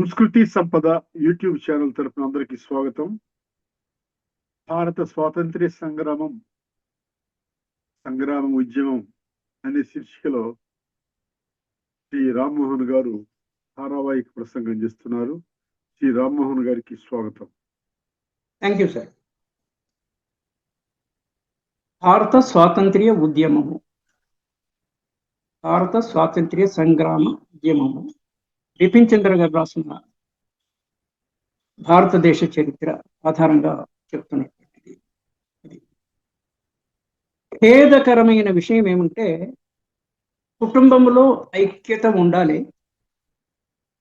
సంస్కృతి సంపద YouTube channel తరపున అందరికీ స్వాగతం. భారత స్వాతంత్ర్య సంగ్రామం ఉద్యమం అనే శీర్షికలో శ్రీ రామ్మోహన్ గారు ధారావాహిక ప్రసంగం చేస్తున్నారు. శ్రీ రామ్మోహన్ గారికి స్వాగతం. Thank you sir. భారత స్వాతంత్ర్య ఉద్యమము, భారత స్వాతంత్ర్య సంగ్రామ ఉద్యమము బిపిన్ చంద్ర గారు రాసిన భారతదేశ చరిత్ర ఆధారంగా చెప్తున్నటువంటిది. ఖేదకరమైన విషయం ఏమంటే, కుటుంబంలో ఐక్యత ఉండాలి.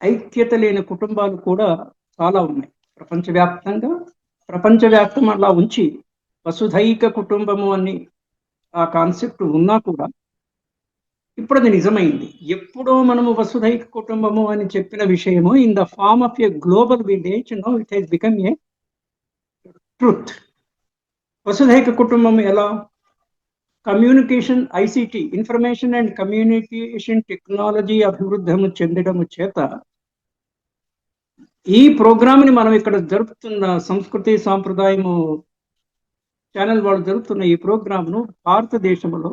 ఐక్యత లేని కుటుంబాలు కూడా చాలా ఉన్నాయి ప్రపంచవ్యాప్తం అలా ఉంచి వసుధైక కుటుంబము అని ఆ కాన్సెప్ట్ ఉన్నా కూడా ఇప్పుడు అది నిజమైంది. ఎప్పుడో మనము వసుధైక కుటుంబము అని చెప్పిన విషయము in the form of a global village now it has become a truth. వసుధైక కుటుంబం ఎలా? Communication, ICT, information and communication technology అభివృద్ధము చెందడము చేత ఈ ప్రోగ్రామ్ని మనం ఇక్కడ జరుపుతున్న సంస్కృతి సాంప్రదాయము ఛానల్ వాళ్ళు జరుపుతున్న ఈ ప్రోగ్రామ్ను భారతదేశంలో,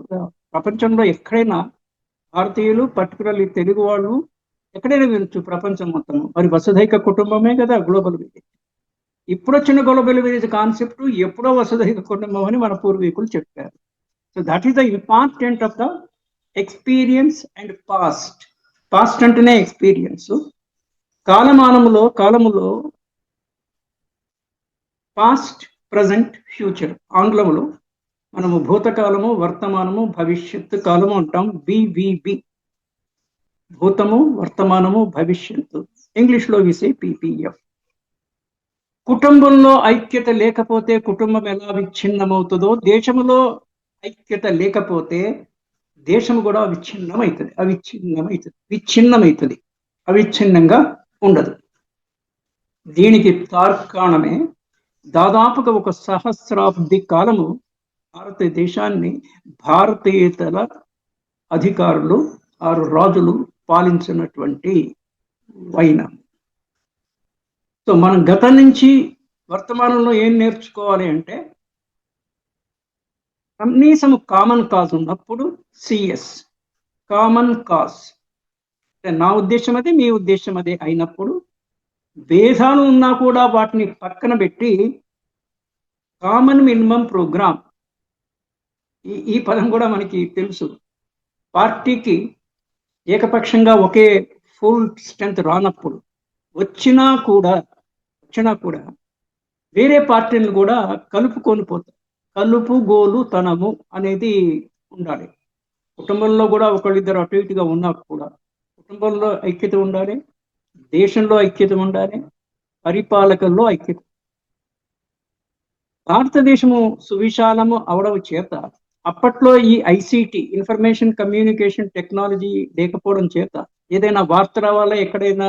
ప్రపంచంలో ఎక్కడైనా భారతీయులు, పర్టికులర్లీ తెలుగు వాళ్ళు ఎక్కడైనా వినొచ్చు ప్రపంచం మొత్తం. మరి వసుధైక కుటుంబమే కదా గ్లోబల్ విలేజ్. ఇప్పుడు వచ్చిన గ్లోబల్ విలేజ్ కాన్సెప్ట్ ఎప్పుడో వసుధైక కుటుంబం అని మన పూర్వీకులు చెప్పారు. So that is the important of the experience and past. Past అంటేనే ఎక్స్పీరియన్స్. కాలములో పాస్ట్, ప్రజెంట్, ఫ్యూచర్ ఆంగ్లంలో మనము భూతకాలము, వర్తమానము, భవిష్యత్తు కాలము అంటాం. బివిబి, భూతము, వర్తమానము, భవిష్యత్తు. ఇంగ్లీష్లో విసే పిపిఎఫ్. కుటుంబంలో ఐక్యత లేకపోతే కుటుంబం ఎలా విచ్ఛిన్నమవుతుందో, దేశంలో ఐక్యత లేకపోతే దేశం కూడా విచ్ఛిన్నమవుతుంది, అవిచ్ఛిన్నంగా ఉండదు. దీనికి తార్కాణమే దాదాపుగా ఒక సహస్రాబ్ది కాలము భారతదేశాన్ని భారతీయతల అధికారులు, 6 రాజులు పాలించినటువంటి వైనం. సో మనం గతం నుంచి వర్తమానంలో ఏం నేర్చుకోవాలి అంటే, కనీసం కామన్ కాజ్ ఉన్నప్పుడు సిఎస్, కామన్ కాజ్, నా ఉద్దేశం అదే, మీ ఉద్దేశం అదే అయినప్పుడు భేదాలు ఉన్నా కూడా వాటిని పక్కన పెట్టి కామన్ మినిమం ప్రోగ్రామ్, ఈ పదం కూడా మనకి తెలుసు. పార్టీకి ఏకపక్షంగా ఒకే ఫుల్ స్ట్రెంత్ రానప్పుడు వచ్చినా కూడా వేరే పార్టీలను కూడా కలుపుకొని పోతారు. కలుపుగోలుతనము అనేది ఉండాలి. కుటుంబంలో కూడా ఒకళ్ళిద్దరు అటు ఇటుగా ఉన్నా కూడా కుటుంబంలో ఐక్యత ఉండాలి, దేశంలో ఐక్యత ఉండాలి, పరిపాలకుల్లో ఐక్యత. భారతదేశము సువిశాలము అవడం చేత అప్పట్లో ఈ ఐసిటి, ఇన్ఫర్మేషన్ కమ్యూనికేషన్ టెక్నాలజీ లేకపోవడం చేత ఏదైనా వార్త రావాలా, ఎక్కడైనా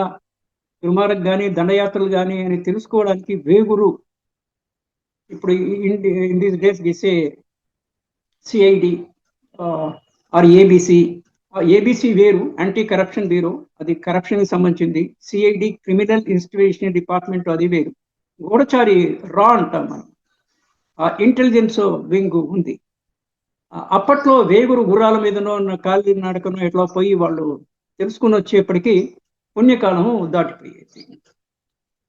దుర్మార్గం కానీ దండయాత్రలు కానీ అని తెలుసుకోవడానికి వేగురు, ఇప్పుడు in these days these CID or ABC వేరు, యాంటీ కరప్షన్ బ్యూరో, అది కరప్షన్కి సంబంధించింది. సిఐడి క్రిమినల్ ఇన్వెస్టిగేషన్ డిపార్ట్మెంట్, అది వేరు. గూఢచారి రా అంటాం మనం, ఇంటెలిజెన్స్ వింగ్ ఉంది. అప్పట్లో వేగురు గుర్రాల మీదనో కాలి నడకనో ఎట్లా పోయి వాళ్ళు తెలుసుకుని వచ్చేప్పటికీ పుణ్యకాలము దాటిపోయేది.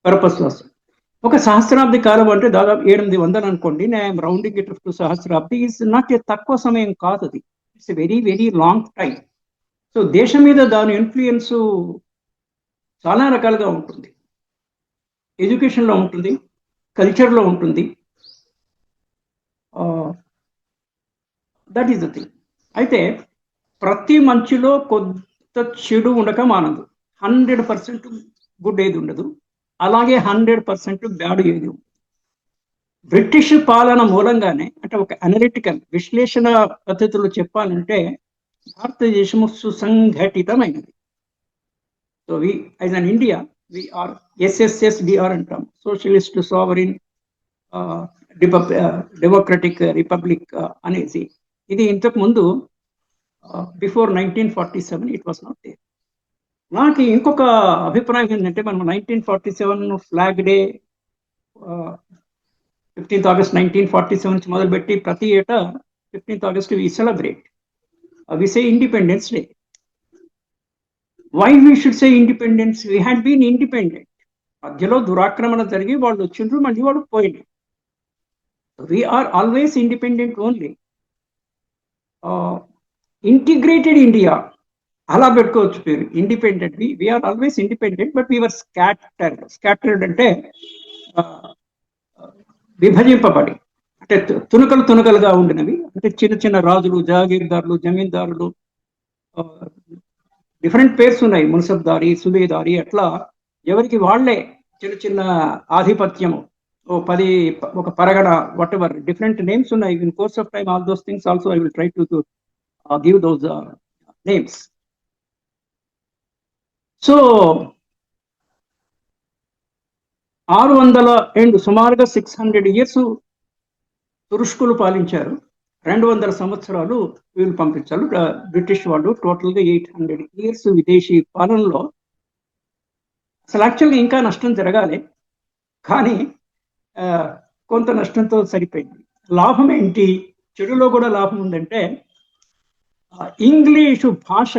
పర్పస్ లాస్ ఒక సహస్రాబ్ది కాలం అంటే దాదాపు 800 అనుకోండి. నేను రౌండింగ్ ఇట్ టు సహస్రాబ్ది ఈజ్ నాట్ ఏ తక్కువ సమయం కాదు, అది it's a very very long time. So దేశం మీద దాని ఇన్ఫ్లుయెన్స్ చాలా రకాలుగా ఉంటుంది. ఎడ్యుకేషన్లో ఉంటుంది, కల్చర్లో ఉంటుంది. That is the thing. అయితే ప్రతి మంచిలో కొంత చెడు ఉండక మానదు. 100% గుడ్ ఏది ఉండదు, అలాగే 100% బ్యాడ్ ఏది ఉండదు. బ్రిటిష్ పాలన మూలంగానే, అంటే ఒక అనలిటికల్ విశ్లేషణ పద్ధతిలో చెప్పాలంటే భారతదేశము సుసంఘటితమైనది. So as an India we are SSSDR అంటాం, సోషలిస్ట్ సావరిన్ డెమోక్రటిక్ రిపబ్లిక్ అనేసి. ఇది ఇంతకు ముందు before 1947 it was not there. నాకు ఇంకొక అభిప్రాయం ఏంటంటే మనం 1947 ఫ్లాగ్ డే 15th August 1947 నుంచి మొదలుపెట్టి ప్రతి ఏటా 15th August we celebrate, we say Independence Day. Why we should say independence? We had been independent. మధ్యలో దురాక్రమణ జరిగి వాళ్ళు వచ్చిండ్రు, మళ్ళీ వాళ్ళు పోయింది. We are always independent only. Integrated India అలా పెట్టుకోవచ్చు పేరు, independent. We are always independent but we are scattered. Scattered అంటే విభజింపబడి, అంటే తునకలు తునకలుగా ఉండినవి. అంటే చిన్న చిన్న రాజులు, జాగీర్దారులు, జమీందారులు, డిఫరెంట్ పేర్స్ ఉన్నాయి, మున్సబ్దారి, సుబేదారి, అట్లా ఎవరికి వాళ్లే చిన్న చిన్న ఆధిపత్యము, ఒక పరగణ, వాట్ ఎవర్ డిఫరెంట్ నేమ్స్ ఉన్నాయి. In course of time all those things also I will try to give those names. So 600 ఏళ్ళు, సుమారుగా 600 years తురుష్కులు పాలించారు. 200 సంవత్సరాలు వీళ్ళు పంపించారు బ్రిటిష్ వాళ్ళు. టోటల్గా 800 years విదేశీ పాలనలో అసలు యాక్చువల్గా ఇంకా నష్టం జరగాలి, కానీ కొంత నష్టంతో సరిపోయింది. లాభం ఏంటి? చెడులో కూడా లాభం ఉందంటే, ఇంగ్లీషు భాష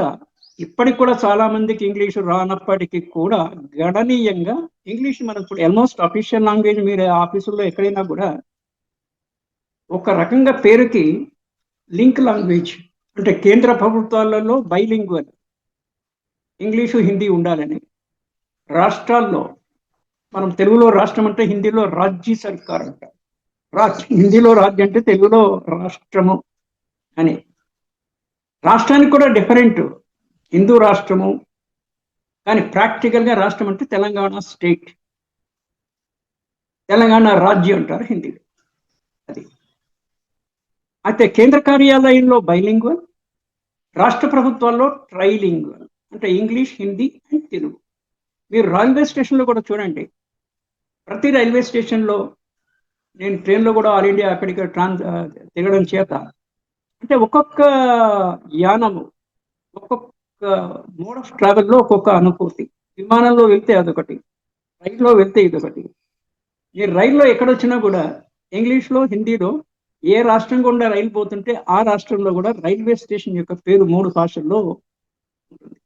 ఇప్పటికి కూడా చాలా మందికి ఇంగ్లీషు రానప్పటికీ కూడా గణనీయంగా ఇంగ్లీష్ మనకు ఇప్పుడు ఆల్మోస్ట్ అఫీషియల్ లాంగ్వేజ్. మీరు ఆఫీసుల్లో ఎక్కడైనా కూడా ఒక రకంగా పేరుకి లింక్ లాంగ్వేజ్, అంటే కేంద్ర ప్రభుత్వాలలో బైలింగ్వల్ ఇంగ్లీషు హిందీ ఉండాలని. రాష్ట్రాల్లో మనం తెలుగులో రాష్ట్రం అంటే హిందీలో రాజ్య సర్కార్ అంటారు. హిందీలో రాజ్యం అంటే తెలుగులో రాష్ట్రము అని. రాష్ట్రానికి కూడా డిఫరెంట్, హిందూ రాష్ట్రము, కానీ ప్రాక్టికల్గా రాష్ట్రం అంటే తెలంగాణ స్టేట్, తెలంగాణ రాజ్యం అంటారు హిందీలో. అది అయితే కేంద్ర కార్యాలయంలో బైలింగ్వల్, రాష్ట్ర ప్రభుత్వాల్లో ట్రైలింగ్వల్, అంటే ఇంగ్లీష్, హిందీ అండ్ తెలుగు. మీరు రైల్వే స్టేషన్లో కూడా చూడండి, ప్రతి రైల్వే స్టేషన్లో, నేను ట్రైన్లో కూడా ఆల్ ఇండియా అక్కడికి తిరగడం చేత, అంటే ఒక్కొక్క యానము, ఒక్కొక్క మోడ్ ఆఫ్ ట్రావెల్లో ఒక్కొక్క అనుభూతి. విమానంలో వెళ్తే అదొకటి, రైల్లో వెళ్తే ఇదొకటి. మీరు రైల్లో ఎక్కడొచ్చినా కూడా ఇంగ్లీష్లో, హిందీలో ఏ రాష్ట్రం గుండా రైలు పోతుంటే ఆ రాష్ట్రంలో కూడా రైల్వే స్టేషన్ యొక్క పేరు 3 భాషల్లో ఉంటుంది.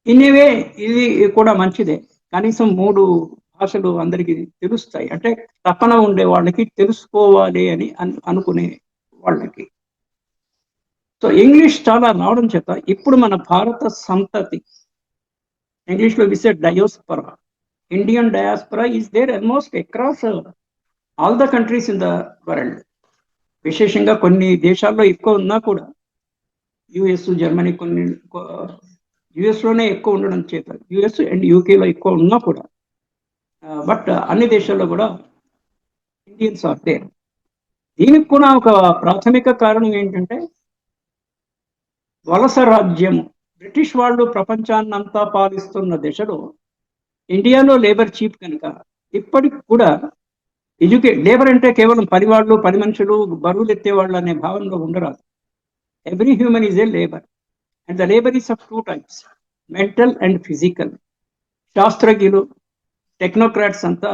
ఇనివే ఇది కూడా మంచిదే, కనీసం 3 భాషలు అందరికీ తెలుస్తాయి. అంటే తపన ఉండే వాళ్ళకి, తెలుసుకోవాలి అని అనుకునే వాళ్ళకి. సో ఇంగ్లీష్ చాలా రావడం చేత ఇప్పుడు మన భారత సంతతి, ఇంగ్లీష్లో we say diaspora, Indian diaspora is there almost across all the countries in the world. విశేషంగా కొన్ని దేశాల్లో ఎక్కువ ఉన్నా కూడా, యుఎస్, జర్మనీ, కొన్ని యుఎస్లోనే ఎక్కువ ఉండడం చేత, యుఎస్ అండ్ యూకేలో ఎక్కువ ఉన్నా కూడా, బట్ అన్ని దేశాల్లో కూడా ఇండియన్స్ ఆర్ దేర్. దీనికి కూడా ఒక ప్రాథమిక కారణం ఏంటంటే వలస రాజ్యం. బ్రిటిష్ వాళ్ళు ప్రపంచాన్నంతా పాలిస్తున్న దశలో ఇండియాలో లేబర్ చీప్ కనుక ఇప్పటికి కూడా లేబర్ అంటే కేవలం పనివాళ్ళు, పని మనుషులు, బరువులు ఎత్తేవాళ్ళు అనే భావనలో ఉండరాదు. Every human is a labour, and the labour is of 2 types, mental and physical. శాస్త్రజ్ఞులు, టెక్నోక్రాట్స్ అంతా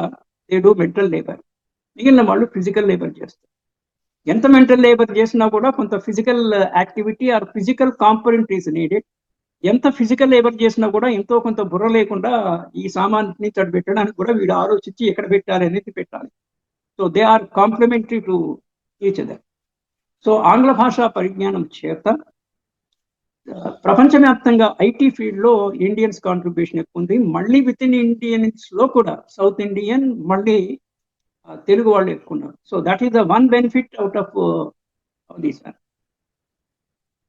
దే డూ మెంటల్ లేబర్, మిగిలిన వాళ్ళు ఫిజికల్ లేబర్ చేస్తారు. ఎంత మెంటల్ లేబర్ చేసినా కూడా కొంత physical activity are physical component is needed. ఎంత ఫిజికల్ లేబర్ చేసినా కూడా ఎంతో కొంత బుర్ర లేకుండా ఈ సామాన్ని తడి పెట్టడానికి కూడా వీడు ఆలోచించి ఎక్కడ పెట్టాలి అనేది పెట్టాలి. So they are complementary to each other. So ఆంగ్ల భాషా పరిజ్ఞానం చేత ప్రపంచవ్యాప్తంగా ఐటీ ఫీల్డ్లో ఇండియన్స్ కాంట్రిబ్యూషన్ ఎక్కువ ఉంది. మళ్ళీ విత్ ఇన్ ఇండియన్స్లో కూడా సౌత్ ఇండియన్, మళ్ళీ తెలుగు వాళ్ళు ఎక్కువ ఉన్నారు. So that is the one benefit out of this.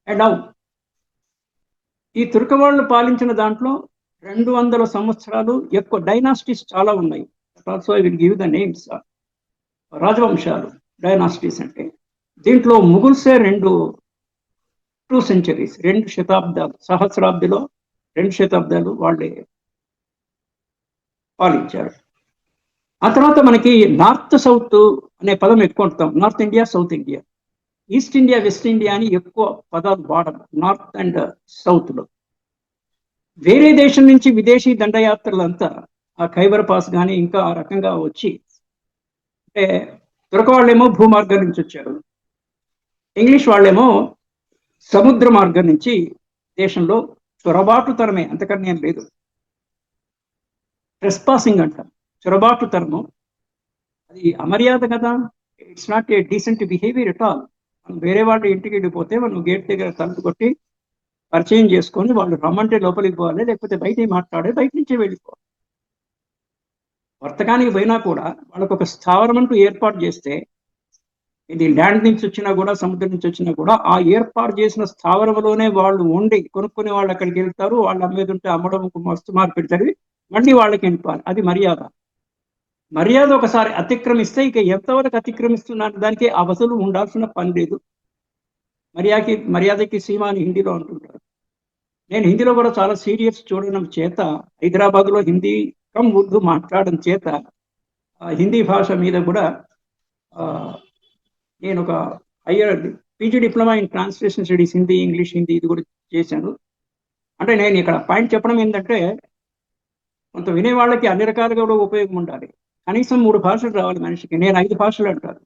And ఈ తుర్క వాళ్ళు పాలించిన దాంట్లో 200 సంవత్సరాలు ఎక్కువ డైనాసిటీస్ చాలా ఉన్నాయి. Also I will give the names. రాజవంశాలు, డైనాసిటీస్ అంటే దీంట్లో ముగుల్సే 2 centuries, 2 శతాబ్దాలు, సహస్రాబ్దిలో 2 శతాబ్దాలు వాళ్ళే పాలించారు. ఆ తర్వాత మనకి నార్త్ సౌత్ అనే పదం ఎక్కువ ఉంటాం. North India, south India, east India, west India అని ఎక్కువ పదాలు వాడము నార్త్ అండ్ సౌత్లో. వేరే దేశం నుంచి విదేశీ దండయాత్రలంతా ఆ ఖైబర్ పాస్ కానీ ఇంకా ఆ రకంగా వచ్చి, అంటే తురక వాళ్ళేమో భూమార్గం నుంచి వచ్చారు, ఇంగ్లీష్ వాళ్ళేమో సముద్ర మార్గం నుంచి దేశంలో చొరబాటుతనమే, అంతకన్నా ఏం లేదు. ట్రెస్పాసింగ్ అంటాం, చొరబాటుతనము. అది అమర్యాద కదా, it's not a decent behaviour at all. మనం వేరే వాళ్ళ ఇంటికి వెళ్ళిపోతే మనం గేట్ దగ్గర తలుపు కొట్టి పరిచయం చేసుకొని వాళ్ళు రమ్మంటే లోపలికి పోవాలి, లేకపోతే బయట మాట్లాడే బయట నుంచే వెళ్ళిపోవాలి. వర్తకానికి పోయినా కూడా వాళ్ళకు ఒక స్థావరం అంటూ ఏర్పాటు చేస్తే, ఇది ల్యాండ్ నుంచి వచ్చినా కూడా సముద్రం నుంచి వచ్చినా కూడా ఆ ఏర్పాటు చేసిన స్థావరంలోనే వాళ్ళు ఉండి కొనుక్కునే వాళ్ళు అక్కడికి వెళ్తారు, వాళ్ళు అమ్మేది అమ్మడం మస్తు మార్కెట్ జరిగి మళ్ళీ వాళ్ళకి వెళ్ళిపోవాలి. అది మర్యాద. మర్యాద ఒకసారి అతిక్రమిస్తే ఇక ఎంతవరకు అతిక్రమిస్తున్నారు దానికి ఆ వసూలు ఉండాల్సిన పని లేదు. మర్యాదకి సీమ అని హిందీలో అంటుంటారు. నేను హిందీలో కూడా చాలా సీరియస్ చూడడం చేత, హైదరాబాద్లో హిందీ కమ్ ఉర్దూ మాట్లాడడం చేత హిందీ భాష మీద కూడా నేను ఒక higher PG diploma in translation studies, Hindi English Hindi ఇది కూడా చేశాను. అంటే నేను ఇక్కడ పాయింట్ చెప్పడం ఏంటంటే, కొంత వినేవాళ్ళకి అన్ని రకాలుగా కూడా ఉపయోగం ఉండాలి. కనీసం 3 భాషలు రావాలి మనిషికి. నేను 5 భాషలు అంటాను,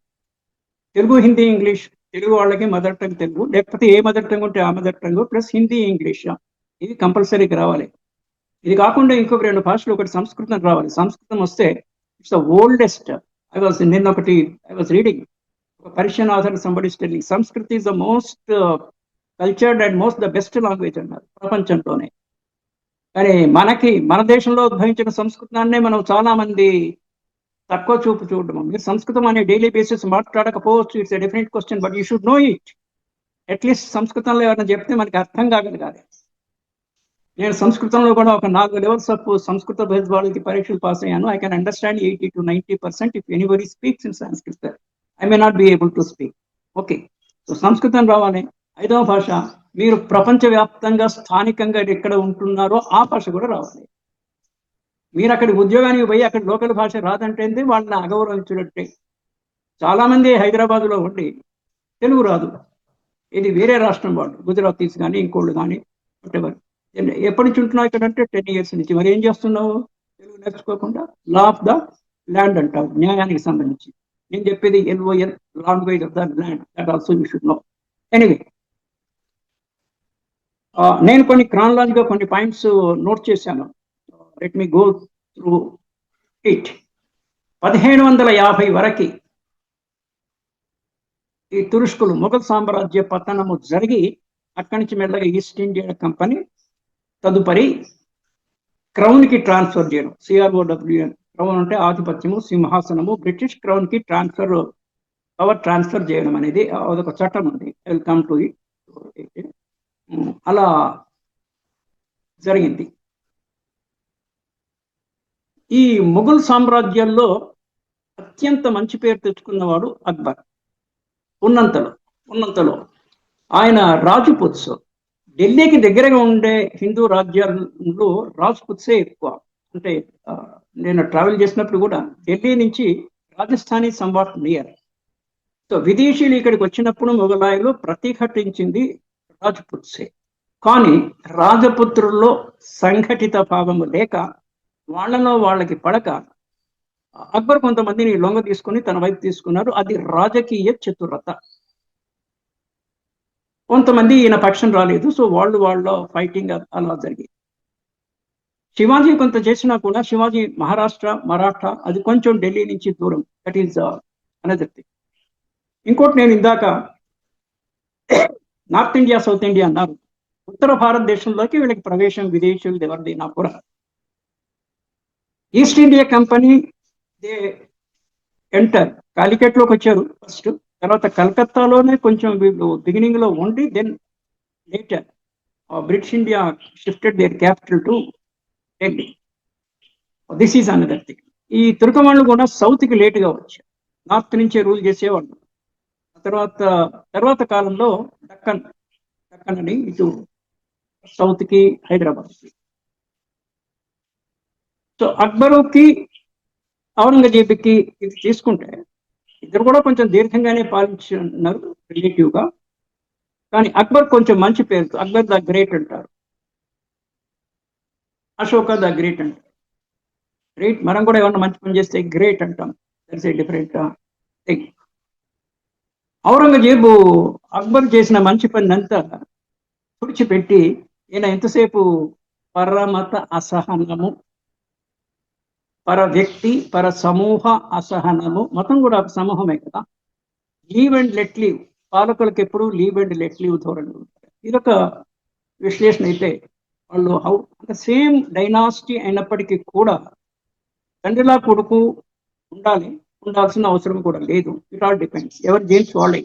తెలుగు హిందీ ఇంగ్లీష్. తెలుగు వాళ్ళకి మదర్ టంగ్ తెలుగు, లేకపోతే ఏ మదర్ టంగ్ ఉంటే ఆ mother tongue plus Hindi English, ఇది కంపల్సరీగా రావాలి. ఇది కాకుండా ఇంకొక 2 భాషలు, ఒకటి సంస్కృతం రావాలి. సంస్కృతం వస్తే it's the oldest. I was reading Persian author somebody telling Sanskrit is the most cultured and most the best language అన్నారు ప్రపంచంలోనే. కానీ మన దేశంలో ఉద్భవించిన సంస్కృతాన్నే మనం చాలా మంది తక్కువ చూపు చూడడం. మీరు సంస్కృతం అనే డైలీ బేసిస్ మాట్లాడకపోవచ్చు, it's a different question, but you should know it. At least సంస్కృతంలో ఎవరైనా చెప్తే మనకి అర్థం కాగలగాలి. నేను సంస్కృతంలో కూడా ఒక 4 లెవెల్స్ ఆఫ్ సంస్కృత వాళ్ళకి పరీక్షలు పాస్ అయ్యాను. I can understand 80 to 90% if anybody speaks in Sanskrit. I may not be able to speak. Okay, so సంస్కృతం రావాలి. 5వ భాష, మీరు ప్రపంచవ్యాప్తంగా స్థానికంగా ఎక్కడ ఉంటున్నారో ఆ భాష కూడా రావాలి. మీరు అక్కడి ఉద్యోగానికి పోయి అక్కడ లోకల్ భాష రాదంటే వాళ్ళని అగౌరవించినట్టే. చాలా మంది హైదరాబాద్లో ఉండి తెలుగు రాదు, ఇది వేరే రాష్ట్రం వాళ్ళు, గుజరాతీస్ కానీ ఇంకోళ్ళు కానీ వాటెవర్. ఎప్పటి నుంచి ఉంటున్నావు ఇక్కడ అంటే 10 years నుంచి. మరి ఏం చేస్తున్నావు తెలుగు నేర్చుకోకుండా? లా ఆఫ్ ద ల్యాండ్ అంటావు, న్యాయానికి సంబంధించి. నేను చెప్పేది LOL, language of the land, that also you should no. Anyway, నేను కొన్ని క్రానలాజిగా కొన్ని పాయింట్స్ నోట్ చేశాను. Let me go through it. 1750 వరకు ఈ తురుష్కులు మొఘల్ సామ్రాజ్య పతనము జరిగి అక్కడి నుంచి మెల్లగా ఈస్ట్ ఇండియా కంపెనీ తదుపరి క్రౌన్కి ట్రాన్స్ఫర్ చేయడం. CROWN, క్రౌన్ అంటే ఆధిపత్యము, సింహాసనము. బ్రిటిష్ క్రౌన్కి పవర్ ట్రాన్స్ఫర్ చేయడం అనేది అదొక చట్టం ఉంది. Welcome to it. అలా జరిగింది. ఈ మొఘల్ సామ్రాజ్యాల్లో అత్యంత మంచి పేరు తెచ్చుకున్నవాడు అక్బర్. ఉన్నంతలో ఆయన రాజ్పుత్స్, ఢిల్లీకి దగ్గరగా ఉండే హిందూ రాజ్యాల్లో రాజ్పుత్సే ఎక్కువ. అంటే నేను ట్రావెల్ చేసినప్పుడు కూడా ఢిల్లీ నుంచి రాజస్థానీ సంవాట్ నియర్. సో విదేశీయులు ఇక్కడికి వచ్చినప్పుడు మొఘలాయులు ప్రతిఘటించింది రాజ్పుత్సే. కానీ రాజపుత్రుల్లో సంఘటిత భావము లేక, వాళ్ళకి పడక అక్బర్ కొంతమందిని లొంగ తీసుకుని తన వైపు తీసుకున్నారు. అది రాజకీయ చతురత. కొంతమంది ఈయన పక్షం రాలేదు, సో వాళ్ళు ఫైటింగ్ అలా జరిగింది. శివాజీ కొంత చేసినా కూడా, శివాజీ మహారాష్ట్ర మరాఠా అది కొంచెం ఢిల్లీ నుంచి దూరం. That is another thing. ఇంకోటి, నేను ఇందాక నార్త్ ఇండియా సౌత్ ఇండియా అన్నారు. ఉత్తర భారతదేశంలోకి వీళ్ళకి ప్రవేశం విదేశీయులు ఎవరిదైనా కూడా. East India company they enter కాలికట్లోకి వచ్చారు ఫస్ట్, తర్వాత కలకత్తాలోనే కొంచెం వీళ్ళు బిగినింగ్ లో ఉండి, then later British India shifted their capital to Delhi. This is another thing. ఈ తుర్కమాన్లు కూడా సౌత్కి లేటుగా వచ్చారు, నార్త్ నుంచే రూల్ చేసేవాళ్ళు. తర్వాత కాలంలో దక్కన్ అని ఇటు సౌత్కి హైదరాబాద్కి. సో అక్బరుకి ఔరంగజేబుకి ఇది తీసుకుంటే ఇద్దరు కూడా కొంచెం దీర్ఘంగానే పాలించున్నారు రిలేటివ్గా. కానీ అక్బర్ కొంచెం మంచి పేరు, అక్బర్ ద గ్రేట్ అంటారు. అశోక ద గ్రేట్ అంటాం. గ్రేట్, మనం కూడా ఏమన్నా మంచి పని చేస్తే గ్రేట్ అంటాం. That's a different thing. Aurangzeb Akbar చేసిన మంచి పని అంతా తుడిచిపెట్టి ఈయన ఎంతసేపు పరమత అసహనము, పర వ్యక్తి, పర సమూహ అసహనము, మతం కూడా సమూహమే కదా. లీవ్ అండ్ లెట్ లీవ్, పాలకులకు ఎప్పుడు లీవ్ అండ్ లెట్ లీవ్ ధోరణి ఉంటుంది. ఇదొక విశ్లేషణ అయితే వాళ్ళు అంటే సేమ్ డైనాసిటీ అయినప్పటికీ కూడా తండ్రిలా కొడుకు ఉండాల్సిన అవసరం కూడా లేదు. ఇట్ ఆల్ డిపెండ్స్, ఎవరి జీన్స్ వాళ్ళే.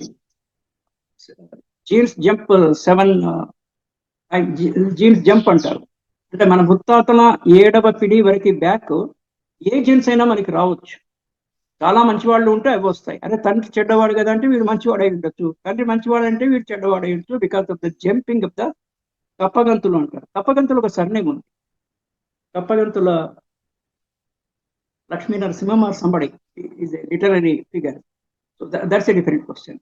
జీన్స్ జంప్ 7 జీన్స్ జంప్ అంటారు. అంటే మన ముత్తాతల 7వ పిడి వరకు బ్యాక్ ఏ జీన్స్ అయినా మనకి రావచ్చు. చాలా మంచివాళ్ళు ఉంటే అవి వస్తాయి. అదే తండ్రి చెడ్డవాడు కదా అంటే వీడు మంచివాడై ఉండొచ్చు, తండ్రి మంచివాడు అంటే వీడు చెడ్డవాడై ఉండొచ్చు. Because of the jumping of the కప్పగంతులు అంటారు. కప్పగంతులు ఒక సర్నేమ్ ఉంది. Kappagantula Lakshmi Narasimha or somebody is a literary figure. So that's a different question.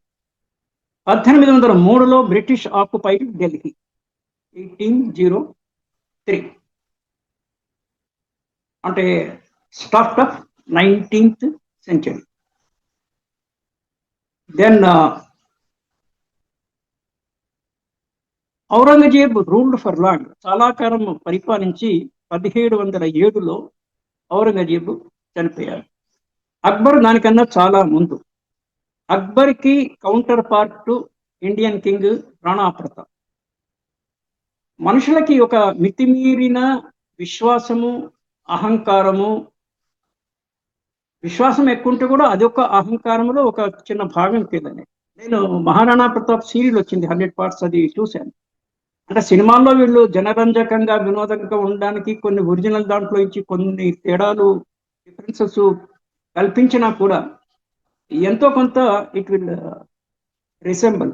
1803లో బ్రిటిష్ ఆక్యుపైడ్ ఢిల్లీ 1803, అంటే start of 19th century. Then Aurangzeb ruled for long, చాలా కాలం పరిపాలించి 1707లో ఔరంగజేబు చనిపోయారు. అక్బర్ దానికన్నా చాలా ముందు. అక్బర్కి counterpart Indian king Rana Pratap. మనుషులకి ఒక మితిమీరిన విశ్వాసము, అహంకారము, విశ్వాసం ఎక్కువ ఉంటే కూడా అదొక అహంకారంలో ఒక చిన్న భాగం కిందనే. నేను మహారాణా ప్రతాప్ సీరియల్ వచ్చింది 100 parts, అది చూశాను. అంటే సినిమాల్లో వీళ్ళు జనరంజకంగా వినోదంగా ఉండడానికి కొన్ని ఒరిజినల్ దాంట్లో ఇచ్చి కొన్ని తేడాలు, డిఫరెన్సెస్ కల్పించినా కూడా ఎంతో కొంత ఇట్ విల్ రిసెంబుల్.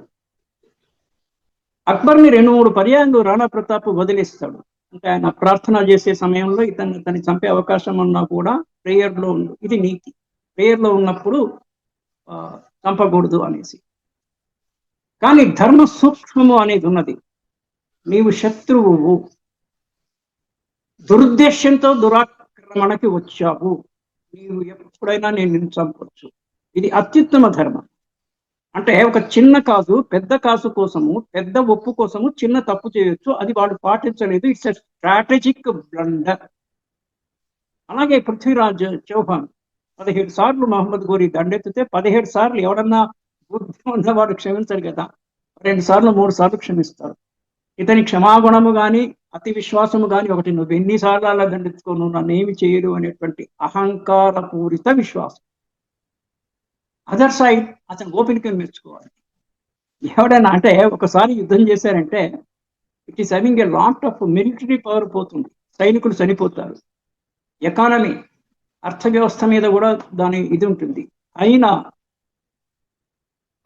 అక్బర్ని 2-3 పర్యాయాలు రాణా ప్రతాప్ వదిలేస్తాడు. అంటే ఆయన ప్రార్థన చేసే సమయంలో ఇతన్ని చంపే అవకాశం ఉన్నా కూడా ప్రేయర్లో ఉండు, ఇది నీతి, ప్రేయర్లో ఉన్నప్పుడు చంపకూడదు అనేసి. కానీ ధర్మ సూక్ష్మము అనేది ఉన్నది. నీవు శత్రువు, దురుద్దేశంతో దురాక్రమణకి వచ్చావు, నీవు ఎప్పుడైనా నేను చంపవచ్చు. ఇది అత్యుత్తమ ధర్మం. అంటే ఒక చిన్న కాసు పెద్ద కాసు కోసము, పెద్ద ఒప్పు కోసము చిన్న తప్పు చేయొచ్చు, అది వాడు పాటించలేదు. It's a strategic blunder. అలాగే పృథ్వీరాజ్ చౌహాన్ 17 సార్లు మహమ్మద్ గోరి దండెత్తితే 17 సార్లు ఎవడన్నా బుద్ధి ఉన్నవాడు క్షమించరు కదా, 2 సార్లు 3 సార్లు క్షమిస్తారు. ఇతని క్షమాగుణము కానీ అతి విశ్వాసము కానీ ఒకటి. నువ్వు ఎన్నిసార్లు అలా దండెత్తుకో, నువ్వు నన్ను ఏమి చేయడు అనేటువంటి అహంకారపూరిత విశ్వాసం. అదర్ సైడ్ అతను ఓపెన్గా మెచ్చుకోవాలి. ఎవడైనా అంటే ఒకసారి యుద్ధం చేశారంటే it is having a lot of military power పోతుంది, సైనికులు చనిపోతారు, ఎకానమీ అర్థ వ్యవస్థ మీద కూడా దాని ఇది ఉంటుంది. అయినా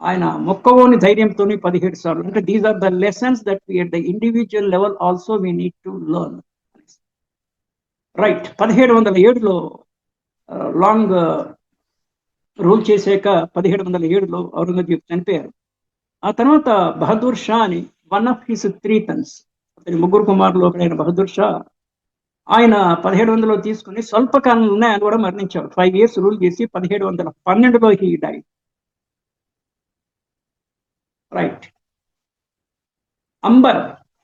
ఆయన మొక్కవోని ధైర్యంతో 17 సార్లు. అంటే these are the lessons that we at the individual level also we need to learn. Right. 1707లో లాంగ్ రూల్ చేశాక 1707లో ఔరంగజేబ్ చనిపోయారు. ఆ తర్వాత బహదూర్ షా అని వన్ ఆఫ్ హిస్ 3 sons, అతని 3 కుమారులు ఒకడైన బహదూర్ షా, ఆయన 1700లో తీసుకుని స్వల్పకాలంలోనే ఆయన కూడా మరణించాడు. 5 years రూల్ చేసి 1712లో హీ డైడ్. రైట్. అంబర్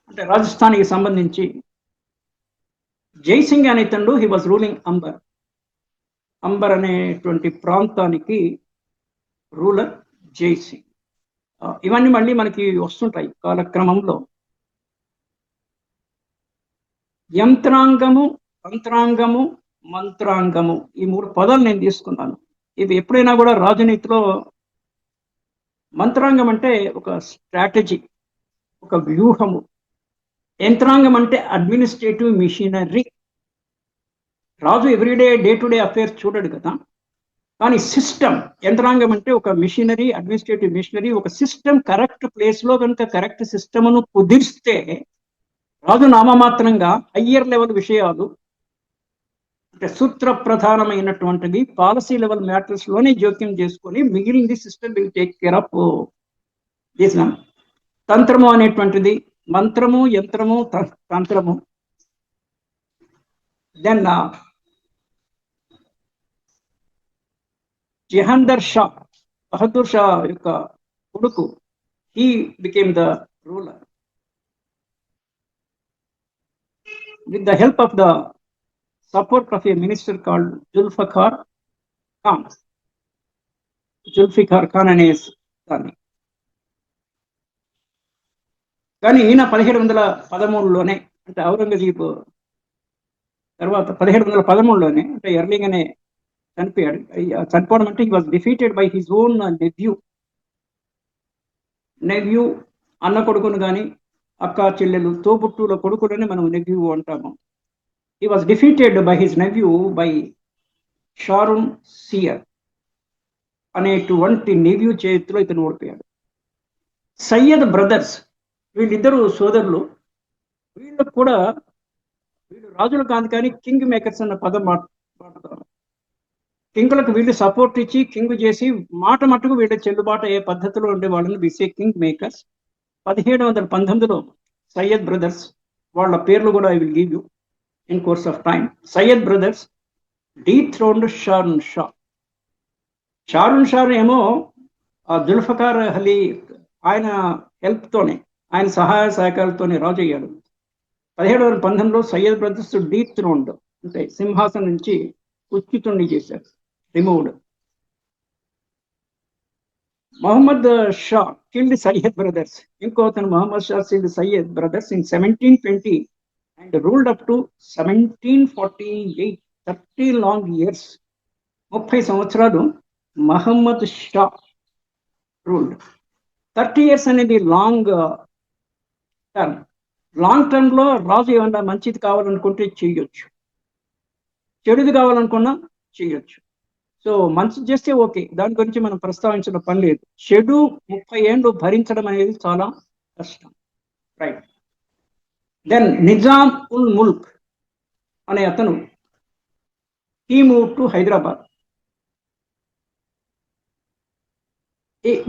అంటే రాజస్థాన్కి సంబంధించి జైసింగ్ అనే తండ్రి he was ruling Amber. Amber అనేటువంటి ప్రాంతానికి రూలర్ జైసింగ్. ఇవన్నీ మళ్ళీ మనకి వస్తుంటాయి కాలక్రమంలో. యంత్రాంగము, తంత్రాంగము, మంత్రాంగము, ఈ 3 పదాలు నేను తీసుకున్నాను. ఇవి ఎప్పుడైనా కూడా రాజనీతిలో మంత్రాంగం అంటే ఒక స్ట్రాటజీ, ఒక వ్యూహము. యంత్రాంగం అంటే అడ్మినిస్ట్రేటివ్ మిషనరీ. రాజు everyday day to day affairs చూడడు కదా, కానీ సిస్టమ్. యంత్రాంగం అంటే ఒక మిషనరీ, అడ్మినిస్ట్రేటివ్ మిషనరీ, ఒక సిస్టమ్ కరెక్ట్ ప్లేస్లో కనుక కరెక్ట్ సిస్టమ్ను కుదిరిస్తే రాజు నామమాత్రంగా హయ్యర్ లెవెల్ విషయాలు, అంటే సూత్ర ప్రధానమైనటువంటిది పాలసీ లెవెల్ మ్యాటర్స్ లోనే జోక్యం చేసుకొని మిగిలింది system will take care of this. తంత్రము అనేటువంటిది మంత్రము, యంత్రము, తంత్రము. దెన్ జహాందర్ షా, బహదూర్ షా యొక్క కొడుకు, he became the ruler with the help of the support of a minister called Zulfikar Khan. Zulfikar Khan అనే దాన్ని. కానీ ఈయన 1713లోనే, అంటే ఔరంగజీబ్ తర్వాత 1713లోనే, అంటే ఎర్లీగానే చనిపోయాడు. చనిపోవడం అంటే he was defeated by his own nephew, అన్న కొడుకును కానీ అక్క చెల్లెలు తోబుట్టుల కొడుకులని మనం నెవ్యూ అంటాము. he was defeated by his nephew by షారూన్ సియర్ అనేటువంటి నెవ్యూ చేతిలో ఇతను ఓడిపోయాడు. సయ్యద్ బ్రదర్స్, వీళ్ళిద్దరు సోదరులు. వీళ్ళకు కూడా, వీళ్ళు రాజులు కాదు కానీ కింగ్ మేకర్స్ అన్న పదం మాట్లాడతారు. కింగులకు వీళ్ళు సపోర్ట్ ఇచ్చి కింగ్ చేసి మాట మట్టుకు వీళ్ళ చెల్లుబాటు అయ్యే పద్ధతిలో ఉండే వాళ్ళని బిసే కింగ్ మేకర్స్. 1719లో సయ్యద్ బ్రదర్స్, వాళ్ళ పేర్లు కూడా I will give you in course of time. Sayyid brothers dethroned షారూన్ షా. షారూన్ షా ఏమో జుల్ఫికార్ అలీ ఆయన హెల్ప్తోనే, ఆయన సహాయ సహకారాలతోనే రాజు అయ్యాడు. 1719లో సయ్యద్ బ్రదర్స్ డీథ్రోన్డ్ అంటే సింహాసనం నుంచి ఉచితుణ్ణి చేశారు, removed. Mohammed Shah killed Syed brothers. ఇంకో అతను Mohammed Shah killed Syed brothers in 1720 and ruled up to 1748. 30 long years, 30 సంవత్సరాలు మహమ్మద్ షా రూల్డ్. 30 ఇయర్స్ అనేది లాంగ్ టర్మ్. లాంగ్ టర్మ్ లో రాజు ఏమన్నా మంచిది కావాలనుకుంటే చేయొచ్చు, చెడుది కావాలనుకున్నా చేయొచ్చు. సో మంచి చేస్తే ఓకే, దాని గురించి మనం ప్రస్తావించిన పని లేదు. చెడు 30 ఏళ్ళు భరించడం అనేది చాలా కష్టం, రైట్. దెన్ నిజాం ఉల్ ముల్క్ అనే అతను he moved to హైదరాబాద్.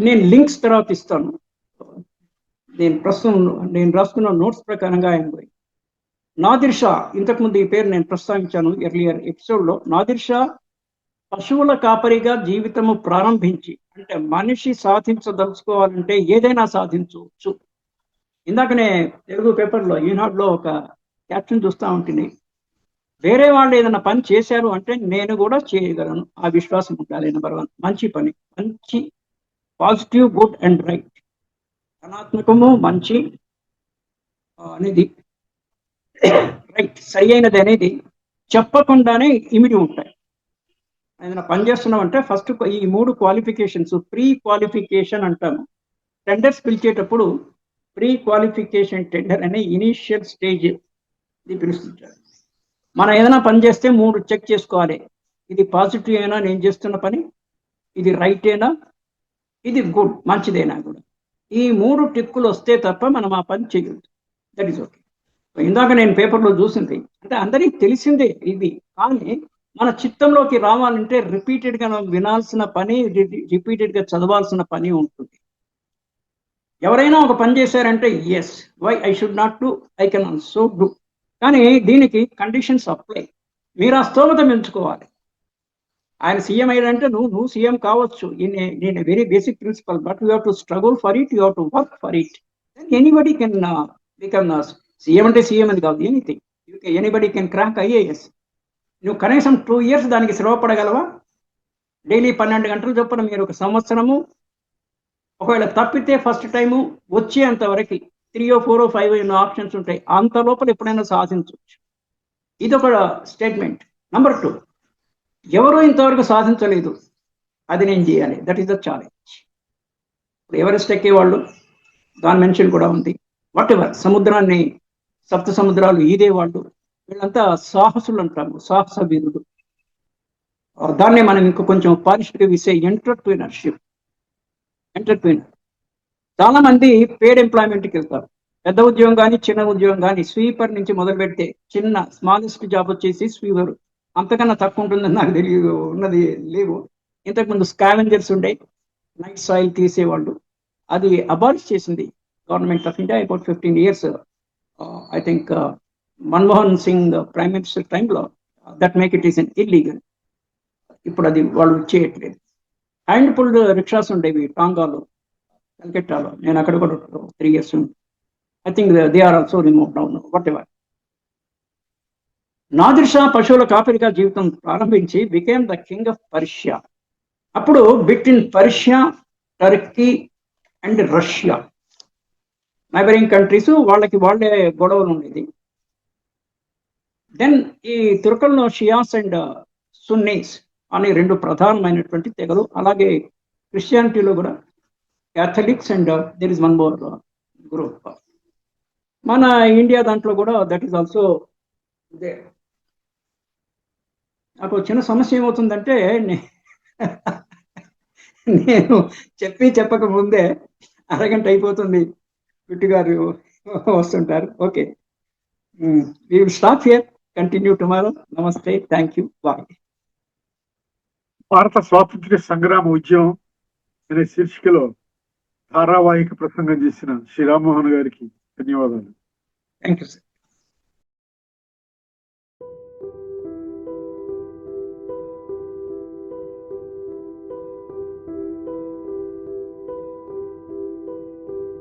నేను లింక్స్ తర్వాత ఇస్తాను. నేను రాసుకున్న నోట్స్ ప్రకారంగా ఆయన పోయి నాదిర్ షా, ఇంతకుముందు ఈ పేరు నేను ప్రస్తావించాను ఎర్లియర్ ఎపిసోడ్లో. నాదిర్ షా పశువుల కాపరిగా జీవితము ప్రారంభించి, అంటే మనిషి సాధించదలుచుకోవాలంటే ఏదైనా సాధించవచ్చు. ఇందాకనే తెలుగు పేపర్లో ఈనాడులో ఒక క్యాప్షన్ చూస్తూ ఉంటుంది, వేరే వాళ్ళు ఏదైనా పని చేశారు అంటే నేను కూడా చేయగలను, ఆ విశ్వాసం ఉండాలి. నెంబర్ 1, మంచి పని, మంచి పాజిటివ్, గుడ్ అండ్ రైట్, ధనాత్మకము మంచి అనేది రైట్, సరి అయినది అనేది చెప్పకుండానే ఇమిడి ఉంటాయి. ఏదైనా పని చేస్తున్నాం అంటే ఫస్ట్ ఈ 3 క్వాలిఫికేషన్స్, ప్రీ క్వాలిఫికేషన్ అంటాము. టెండర్స్ పిలిచేటప్పుడు ప్రీ క్వాలిఫికేషన్ టెండర్ అనే ఇనీషియల్ స్టేజ్ ఇది పిలుస్తుంటారు. మనం ఏదైనా పని చేస్తే 3 చెక్ చేసుకోవాలి. ఇది పాజిటివ్ అయినా, నేను చేస్తున్న పని ఇది రైట్ అయినా, ఇది గుడ్ మంచిదైనా కూడా. ఈ 3 టిక్కులు వస్తే తప్ప మనం ఆ పని చేయొద్దు. That is okay. ఇందాక నేను పేపర్లో చూసింది, అంటే అందరికీ తెలిసిందే ఇది, కానీ మన చిత్తంలోకి రావాలంటే రిపీటెడ్గా వినాల్సిన పని, రిపీటెడ్గా చదవాల్సిన పని ఉంటుంది. ఎవరైనా ఒక పని చేశారంటే yes, why I should not do, I can also do. కానీ దీనికి కండిషన్స్ అప్లై. మీరు ఆ స్తోమత పెంచుకోవాలి. ఆయన సీఎం అయ్యాడంటే నువ్వు సీఎం కావచ్చు, నేను very basic principle, but you have to struggle for it, you have to work for it. Anybody can become CM. అంటే సీఎం అని కాదు, anything, anybody can crack IAS. నువ్వు కనీసం 2 years దానికి శ్రమపడగలవా? డైలీ 12 గంటలు చొప్పున మీరు ఒక సంవత్సరము, ఒకవేళ తప్పితే ఫస్ట్ టైము వచ్చేంత వరకు 3 or 4 or 5 ఎన్నో ఆప్షన్స్ ఉంటాయి, అంత లోపల ఎప్పుడైనా సాధించవచ్చు. ఇది ఒక స్టేట్మెంట్. నెంబర్ 2, ఎవరో ఇంతవరకు సాధించలేదు, అది నేను చేయాలి. That is the challenge. ఇప్పుడు ఎవరెస్ట్ ఎక్కేవాళ్ళు, దాని మెన్షన్ కూడా ఉంది. వాట్ ఎవర్, సముద్రాన్ని 7 సముద్రాలు ఈదే వాళ్ళు, వీళ్ళంతా సాహసులు అంటాము, సాహస వీరుడు. దాన్నే మనం ఇంకో కొంచెం పాలిష్గా విసే ఎంటర్ప్రీనర్షిప్. చాలా మంది పెయిడ్ ఎంప్లాయ్మెంట్కి వెళ్తారు. పెద్ద ఉద్యోగం కానీ చిన్న ఉద్యోగం కానీ, స్వీపర్ నుంచి మొదలు పెడితే చిన్న స్మాలెస్ట్ జాబ్ వచ్చేసి స్వీపర్, అంతకన్నా తక్కువ ఉంటుందని నాకు తెలియదు, ఉన్నది లేవు. ఇంతకుముందు స్కావెంజర్స్ ఉండే, నైట్ సాయిల్ తీసేవాళ్ళు, అది అబాలిష్ చేసింది government of India about 15 years. I think Manmohan Singh prime minister టైంలో that make it is illegal. ఇప్పుడు అది వాళ్ళు చేయట్లేదు. హ్యాండ్ పుల్డ్ రిక్షాస్ ఉండేవి టాంగాలో, కల్కట్టాలో. నేను అక్కడ కూడా 3 years ఉంది. I think they are also remove down whatever. Nadir Shah పశువుల కాపరిగా జీవితం ప్రారంభించి became the king of Persia. అప్పుడు between Persia, Turkey and Russia, neighbouring countries, వాళ్ళకి వాళ్ళే గొడవలు ఉండేది. దెన్ ఈ తుర్కల్లో షియాస్ అండ్ సున్నీస్ అనే 2 ప్రధానమైనటువంటి తెగలు. అలాగే క్రిస్టియానిటీలో కూడా Catholics and there is 1 more group. మన ఇండియా దాంట్లో కూడా దట్ ఈస్ ఆల్సో దే. నాకు చిన్న సమస్య ఏమవుతుందంటే నేను చెప్పక ముందే అరగంట అయిపోతుంది, విట్టు గారు వస్తుంటారు. Okay, we will stop here, continue tomorrow. Namaste, thank you, bye. భారత స్వాతంత్ర్య సంగ్రామ ఉద్యమం అనే శీర్షికలో ధారావాహిక ప్రసంగం చేసిన శ్రీ రామ్మోహన్ గారికి ధన్యవాదాలు. Thank you, sir.